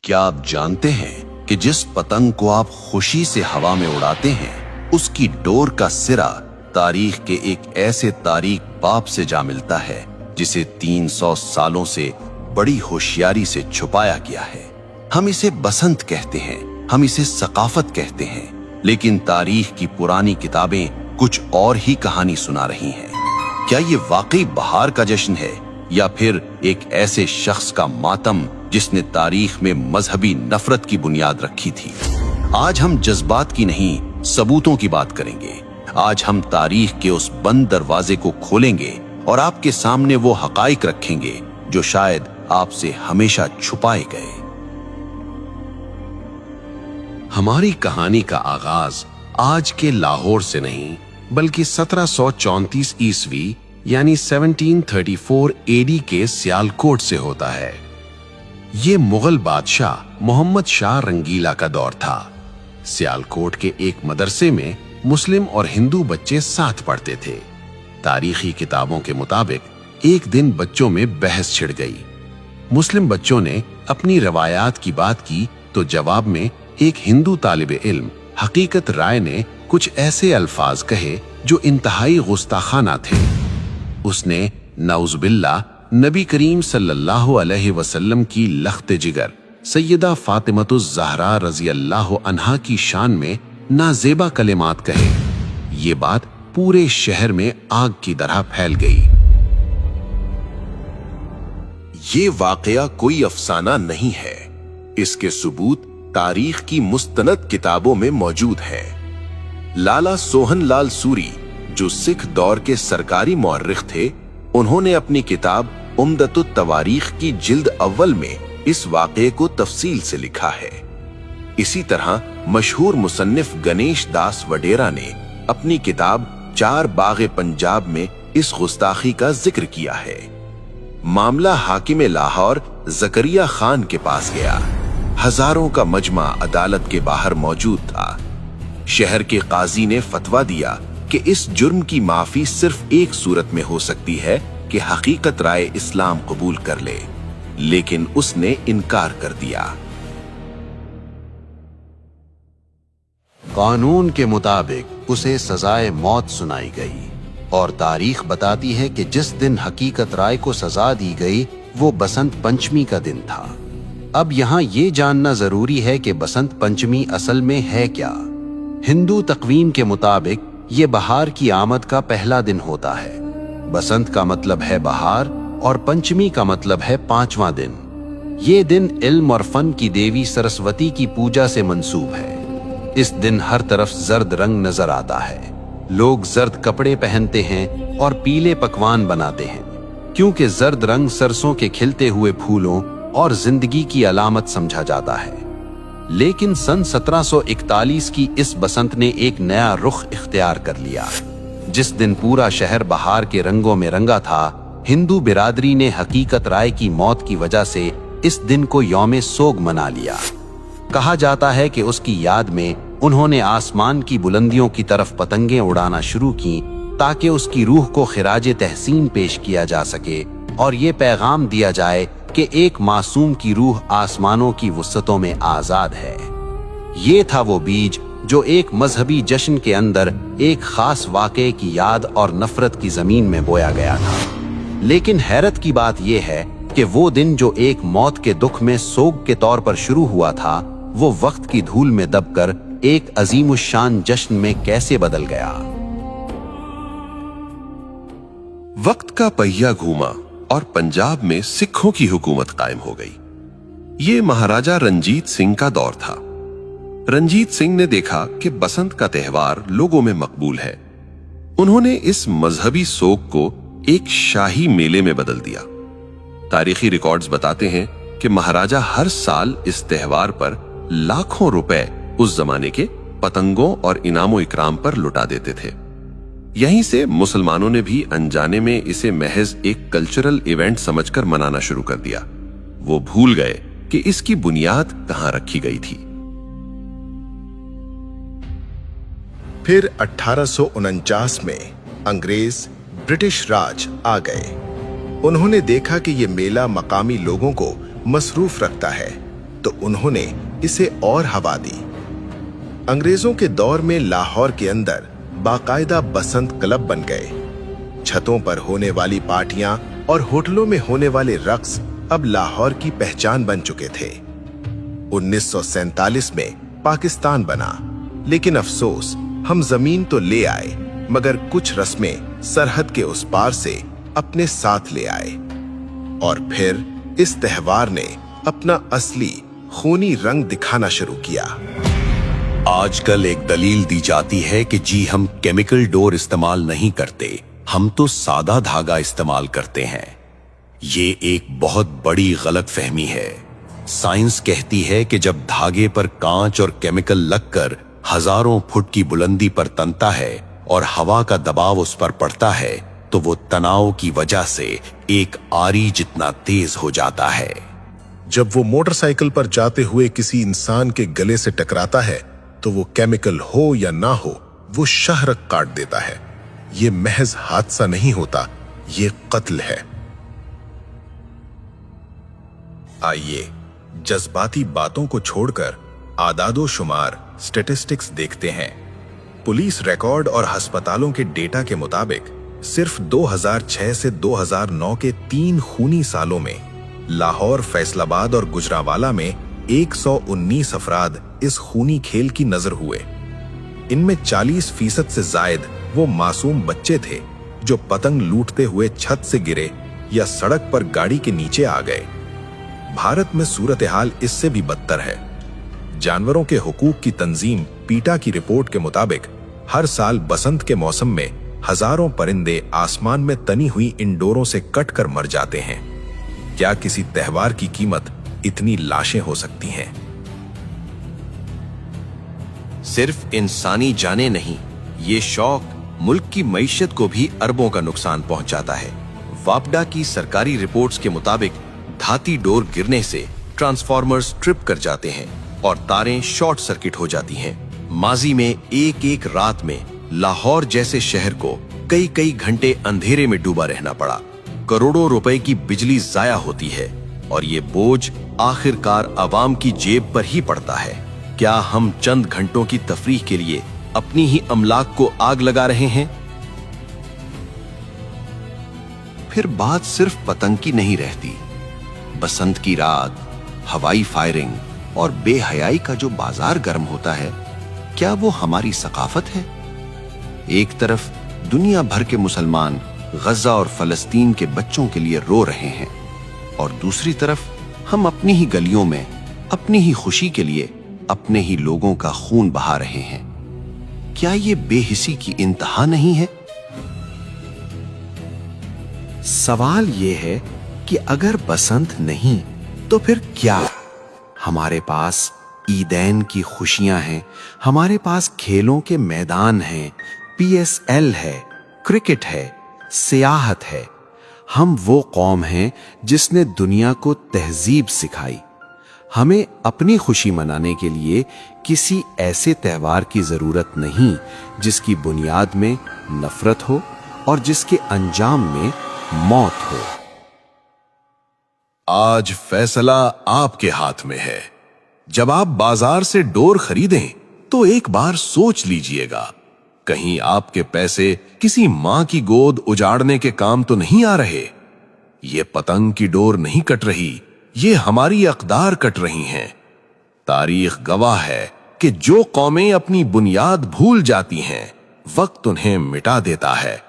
क्या आप जानते हैं कि जिस पतंग को आप खुशी से हवा में उड़ाते हैं, उसकी डोर का सिरा तारीख के एक ऐसे तारीख बाप से जा मिलता है जिसे 300 सालों से बड़ी होशियारी से छुपाया गया है। हम इसे बसंत कहते हैं, हम इसे सकाफत कहते हैं, लेकिन तारीख की पुरानी किताबें कुछ और ही कहानी सुना रही हैं। क्या ये वाकई बहार का जश्न है या फिर एक ऐसे शख्स का मातम जिसने तारीख में मजहबी नफरत की बुनियाद रखी थी? आज हम जज्बात की नहीं, सबूतों की बात करेंगे। आज हम तारीख के उस बंद दरवाजे को खोलेंगे और आपके सामने वो हकाइक रखेंगे जो शायद आपसे हमेशा छुपाए गए। हमारी कहानी का आगाज आज के लाहौर से नहीं बल्कि 1734 ईस्वी यानी 1734 एडी के सियालकोट से होता है। ये मुगल बादशाह मोहम्मद शाह रंगीला का दौर था। सियालकोट के एक मदरसे में मुस्लिम और हिंदू बच्चे साथ पढ़ते थे। तारीखी किताबों के मुताबिक एक दिन बच्चों में बहस छिड़ गई। मुस्लिम बच्चों ने अपनी रवायात की बात की तो जवाब में एक हिंदू तालिबे इल्म हकीकत राय ने कुछ ऐसे अल्फाज कहे जो इंतहाई गुस्ताखाना थे। उसने नाउज़ुबिल्लाह नबी करीम सल्लल्लाहु अलैहि वसल्लम की लख्त जिगर सैयदा फातिमतुज़ ज़हरा रज़ी अल्लाह अन्हा की शान में नाज़ेबा कलिमात कहे। ये बात पूरे शहर में आग की तरह फैल गई। ये वाकया कोई अफसाना नहीं है, इसके सबूत तारीख की मुस्तनद किताबों में मौजूद है। लाला सोहन लाल सूरी जो सिख दौर के सरकारी मौर्रिख थे, उन्होंने अपनी किताब उम्दतुत तवारीख की जिल्द अव्वल में इस वाक़े को तफसील से लिखा है। इसी तरह मशहूर मुसन्निफ गणेश दास वडेरा ने अपनी किताब चार बाग़े पंजाब में इस गुस्ताखी का जिक्र किया है। मामला हाकिम लाहौर ज़करिया खान के पास गया। हजारों का मजमा अदालत के बाहर मौजूद था। शहर के काजी ने फतवा दिया कि इस जुर्म की माफी सिर्फ एक सूरत में हो सकती है कि हकीकत राय इस्लाम कबूल कर ले, लेकिन उसने इनकार कर दिया। कानून के मुताबिक उसे सजाए मौत सुनाई गई और तारीख बताती है कि जिस दिन हकीकत राय को सजा दी गई वो बसंत पंचमी का दिन था। अब यहाँ ये जानना जरूरी है कि बसंत पंचमी असल में है क्या। हिंदू तकवीम के मुताबिक ये बहार की आमद का पहला दिन होता है। बसंत का मतलब है बहार और पंचमी का मतलब है पांचवा दिन। ये दिन इल्म और फन की देवी सरस्वती की पूजा से मंसूब है। इस दिन हर तरफ जर्द रंग नजर आता है। लोग जर्द कपड़े पहनते हैं और पीले पकवान बनाते हैं, क्योंकि जर्द रंग सरसों के खिलते हुए फूलों और जिंदगी की अलामत समझा जाता है। लेकिन सन 1741 की इस बसंत ने एक नया रुख इख्तियार कर लिया। जिस दिन पूरा शहर बहार के रंगों में रंगा था, हिंदू बिरादरी ने हकीकत राय की मौत की वजह से इस दिन को यौम सोग मना लिया। कहा जाता है कि उसकी याद में उन्होंने आसमान की बुलंदियों की तरफ पतंगें उड़ाना शुरू की ताकि उसकी रूह को खिराज तहसीन पेश किया जा सके और ये पैगाम दिया जाए कि एक मासूम की रूह आसमानों की वुसअतों में आजाद है। ये था वो बीज जो एक मजहबी जश्न के अंदर एक खास वाक़े की याद और नफरत की जमीन में बोया गया था। लेकिन हैरत की बात यह है कि वो दिन जो एक मौत के दुख में सोग के तौर पर शुरू हुआ था, वो वक्त की धूल में दबकर एक अजीमुशान जश्न में कैसे बदल गया। वक्त का पहिया घूमा और पंजाब में सिखों की हुकूमत कायम हो गई। ये महाराजा रंजीत सिंह का दौर था। रंजीत सिंह ने देखा कि बसंत का त्यौहार लोगों में मकबूल है। उन्होंने इस मजहबी सोग को एक शाही मेले में बदल दिया। तारीखी रिकॉर्ड्स बताते हैं कि महाराजा हर साल इस त्यौहार पर लाखों रुपए उस जमाने के पतंगों और इनामो इकराम पर लुटा देते थे। यहीं से मुसलमानों ने भी अनजाने में इसे महज एक कल्चरल इवेंट समझकर मनाना शुरू कर दिया। वो भूल गए कि इसकी बुनियाद कहां रखी गई थी। फिर 1849 में अंग्रेज ब्रिटिश राज आ गए। उन्होंने देखा कि ये मेला मकामी लोगों को मसरूफ रखता है, तो उन्होंने इसे और हवा दी। अंग्रेजों के दौर में लाहौर के अंदर बाकायदा बसंत क्लब बन गए। छतों पर होने वाली पार्टियां और होटलों में होने वाले रक्स अब लाहौर की पहचान बन चुके थे। 1947 में पाकिस्तान बना, लेकिन अफसोस हम जमीन तो ले आए मगर कुछ रस्में सरहद के उस पार से अपने साथ ले आए। और फिर इस त्योहार ने अपना असली खूनी रंग दिखाना शुरू किया। आजकल एक दलील दी जाती है कि जी हम केमिकल डोर इस्तेमाल नहीं करते, हम तो सादा धागा इस्तेमाल करते हैं। ये एक बहुत बड़ी गलतफहमी है। साइंस कहती है कि जब धागे पर कांच और केमिकल लगकर हजारों फुट की बुलंदी पर तनता है और हवा का दबाव उस पर पड़ता है तो वो तनाव की वजह से एक आरी जितना तेज हो जाता है। जब वो मोटरसाइकिल पर जाते हुए किसी इंसान के गले से टकराता है तो वो केमिकल हो या ना हो, वो शाहरग काट देता है। ये महज हादसा नहीं होता, ये कत्ल है। आइए जज्बाती बातों को छोड़कर आदादो शुमार स्टैटिस्टिक्स देखते हैं। पुलिस रिकॉर्ड और अस्पतालों के डेटा के मुताबिक सिर्फ 2006 से 2009 के 3 खूनी सालों में लाहौर, फैसलाबाद और गुजरांवाला में 119 अफराद इस खूनी खेल की नजर हुए। इनमें 40% से जायद वो मासूम बच्चे थे जो पतंग लूटते हुए छत से गिरे या सड़क पर गाड़ी के नीचे आ गए। भारत में सूरत हाल इससे भी बदतर है। जानवरों के हुकूक की तंजीम पीटा की रिपोर्ट के मुताबिक हर साल बसंत के मौसम में हजारों परिंदे आसमान में तनी हुई इन डोरों से कटकर मर जाते हैं। क्या किसी त्योहार की कीमत इतनी लाशें हो सकती हैं? सिर्फ इंसानी जाने नहीं, ये शौक मुल्क की मईशत को भी अरबों का नुकसान पहुंचाता है। वापडा की सरकारी रिपोर्ट्स के मुताबिक धाती डोर गिरने से ट्रांसफार्मर्स ट्रिप कर जाते हैं और तारें शॉर्ट सर्किट हो जाती हैं। माजी में एक एक रात में लाहौर जैसे शहर को कई कई घंटे अंधेरे में डूबा रहना पड़ा। करोड़ों रुपए की बिजली जाया होती है और ये बोझ आखिरकार आवाम की जेब पर ही पड़ता है। क्या हम चंद घंटों की तफरीह के लिए अपनी ही अमलाक को आग लगा रहे हैं? फिर बात सिर्फ पतंग की नहीं रहती। बसंत की रात, हवाई फायरिंग और बेहयाई का जो बाजार गर्म होता है, क्या वो हमारी सकाफत है? एक तरफ दुनिया भर के मुसलमान गजा और फलस्तीन के बच्चों के लिए रो रहे हैं और दूसरी तरफ हम अपनी ही गलियों में अपनी ही खुशी के लिए अपने ही लोगों का खून बहा रहे हैं। क्या ये बेहिसी की इंतहा नहीं है? सवाल ये है कि अगर बसंत नहीं तो फिर क्या? हमारे पास ईदैन की खुशियां हैं, हमारे पास खेलों के मैदान हैं, PSL है, क्रिकेट है, सियाहत है। हम वो कौम हैं जिसने दुनिया को तहजीब सिखाई। हमें अपनी खुशी मनाने के लिए किसी ऐसे त्योहार की जरूरत नहीं जिसकी बुनियाद में नफरत हो और जिसके अंजाम में मौत हो। आज फैसला आपके हाथ में है। जब आप बाजार से डोर खरीदें तो एक बार सोच लीजिएगा, कहीं आपके पैसे किसी मां की गोद उजाड़ने के काम तो नहीं आ रहे। ये पतंग की डोर नहीं कट रही, ये हमारी अकदार कट रही हैं। तारीख गवाह है कि जो कौमें अपनी बुनियाद भूल जाती हैं, वक्त उन्हें मिटा देता है।